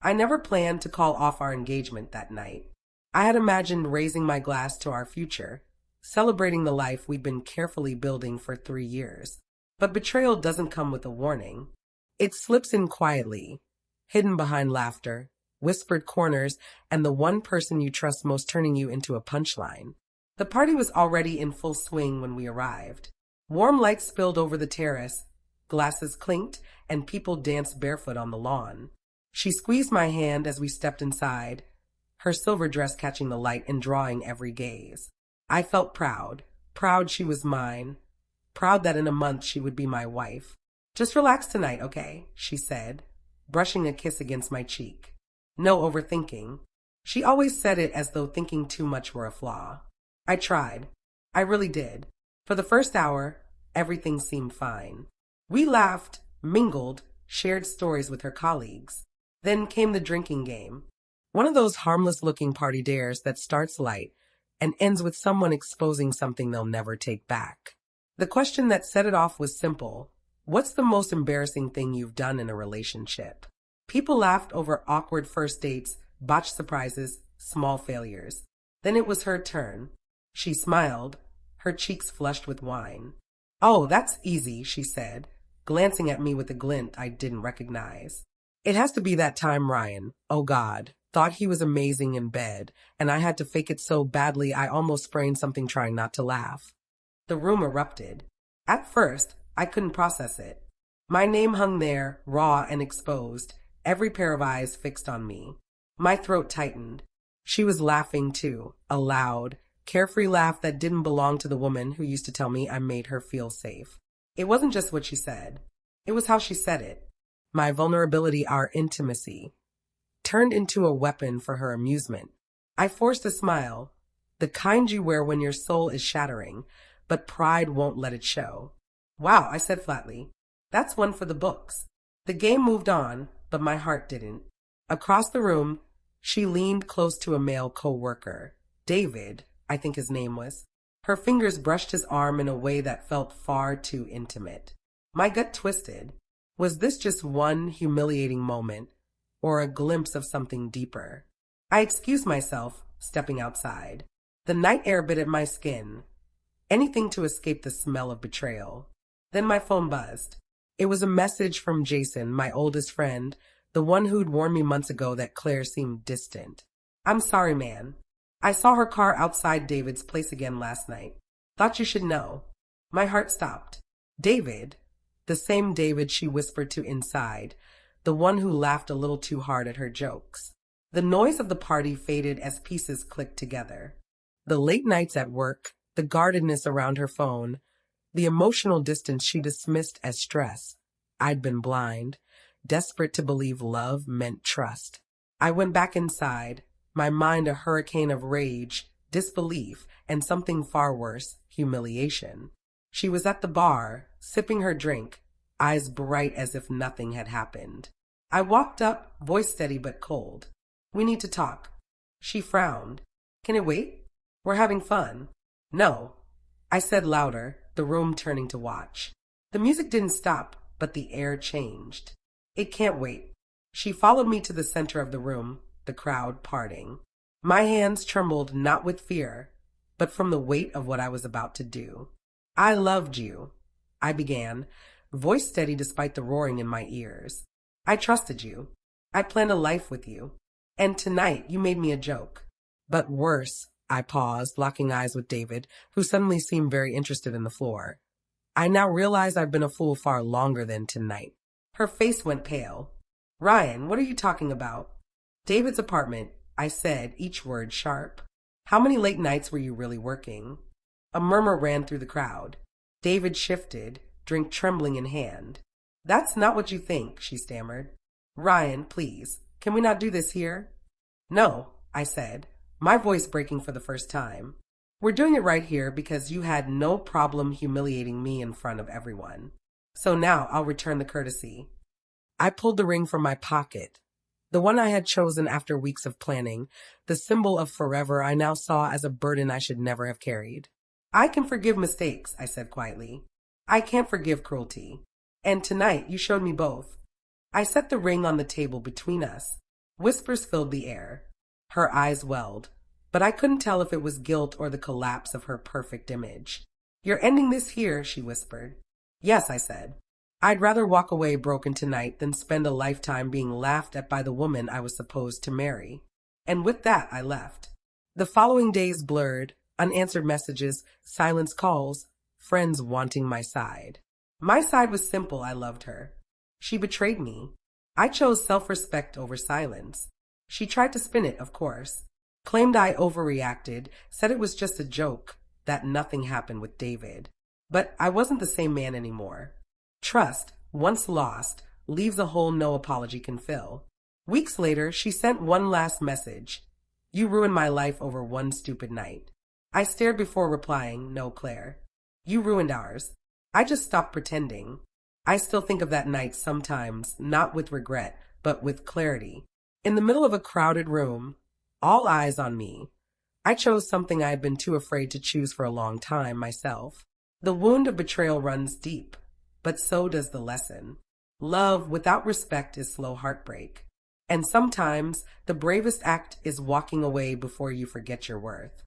I never planned to call off our engagement that night. I had imagined raising my glass to our future, celebrating the life we'd been carefully building for 3 years. But betrayal doesn't come with a warning. It slips in quietly, hidden behind laughter, whispered corners, and the one person you trust most turning you into a punchline. The party was already in full swing when we arrived. Warm lights spilled over the terrace, glasses clinked, and people danced barefoot on the lawn. She squeezed my hand as we stepped inside, her silver dress catching the light and drawing every gaze. I felt proud, proud she was mine, proud that in a month she would be my wife. "Just relax tonight, okay?" she said, brushing a kiss against my cheek. "No overthinking." She always said it as though thinking too much were a flaw. I tried. I really did. For the first hour, everything seemed fine. We laughed, mingled, shared stories with her colleagues. Then came the drinking game. One of those harmless-looking party dares that starts light and ends with someone exposing something they'll never take back. The question that set it off was simple. What's the most embarrassing thing you've done in a relationship? People laughed over awkward first dates, botched surprises, small failures. Then it was her turn. She smiled, her cheeks flushed with wine. "Oh, that's easy," she said, glancing at me with a glint I didn't recognize. "It has to be that time Ryan, oh God, thought he was amazing in bed, and I had to fake it so badly I almost sprained something trying not to laugh." The room erupted. At first, I couldn't process it. My name hung there, raw and exposed, every pair of eyes fixed on me. My throat tightened. She was laughing too, a loud, carefree laugh that didn't belong to the woman who used to tell me I made her feel safe. It wasn't just what she said. It was how she said it. My vulnerability, our intimacy, turned into a weapon for her amusement. I forced a smile, the kind you wear when your soul is shattering, but pride won't let it show. "Wow," I said flatly. "That's one for the books." The game moved on, but my heart didn't. Across the room, she leaned close to a male co-worker. David, I think his name was. Her fingers brushed his arm in a way that felt far too intimate. My gut twisted. Was this just one humiliating moment, or a glimpse of something deeper? I excused myself, stepping outside. The night air bit at my skin. Anything to escape the smell of betrayal. Then my phone buzzed. It was a message from Jason, my oldest friend, the one who'd warned me months ago that Claire seemed distant. "I'm sorry, man. I saw her car outside David's place again last night. Thought you should know." My heart stopped. David, the same David she whispered to inside, the one who laughed a little too hard at her jokes. The noise of the party faded as pieces clicked together. The late nights at work, the guardedness around her phone, the emotional distance she dismissed as stress. I'd been blind, desperate to believe love meant trust. I went back inside, my mind a hurricane of rage, disbelief, and something far worse, humiliation. She was at the bar, sipping her drink, eyes bright as if nothing had happened. I walked up, voice steady but cold. "We need to talk." She frowned. "Can it wait? We're having fun." "No," I said louder, the room turning to watch. The music didn't stop, but the air changed. "It can't wait." She followed me to the center of the room, the crowd parting. My hands trembled not with fear, but from the weight of what I was about to do. "I loved you," I began, voice steady despite the roaring in my ears. "I trusted you. I planned a life with you. And tonight you made me a joke." "But worse," I paused, locking eyes with David, who suddenly seemed very interested in the floor. "I now realize I've been a fool far longer than tonight." Her face went pale. "Ryan, what are you talking about?" "David's apartment," I said, each word sharp. "How many late nights were you really working?" A murmur ran through the crowd. David shifted, drink trembling in hand. "That's not what you think," she stammered. "Ryan, please, can we not do this here?" "No," I said, my voice breaking for the first time. "We're doing it right here because you had no problem humiliating me in front of everyone. So now I'll return the courtesy." I pulled the ring from my pocket. The one I had chosen after weeks of planning, the symbol of forever I now saw as a burden I should never have carried. "I can forgive mistakes," I said quietly. "I can't forgive cruelty. And tonight you showed me both." I set the ring on the table between us. Whispers filled the air. Her eyes welled, but I couldn't tell if it was guilt or the collapse of her perfect image. You're ending this here, she whispered. Yes, I said. I'd rather walk away broken tonight than spend a lifetime being laughed at by the woman I was supposed to marry. And with that, I left. The following days blurred, unanswered messages, silence calls, friends wanting my side. My side was simple, I loved her. She betrayed me. I chose self-respect over silence. She tried to spin it, of course. Claimed I overreacted, said it was just a joke, that nothing happened with David. But I wasn't the same man anymore. Trust, once lost, leaves a hole no apology can fill. Weeks later, she sent one last message. You ruined my life over one stupid night. I stared before replying, no, Claire. You ruined ours. I just stopped pretending. I still think of that night sometimes, not with regret, but with clarity. In the middle of a crowded room, all eyes on me, I chose something I had been too afraid to choose for a long time myself. The wound of betrayal runs deep, but so does the lesson. Love without respect is slow heartbreak. And sometimes the bravest act is walking away before you forget your worth.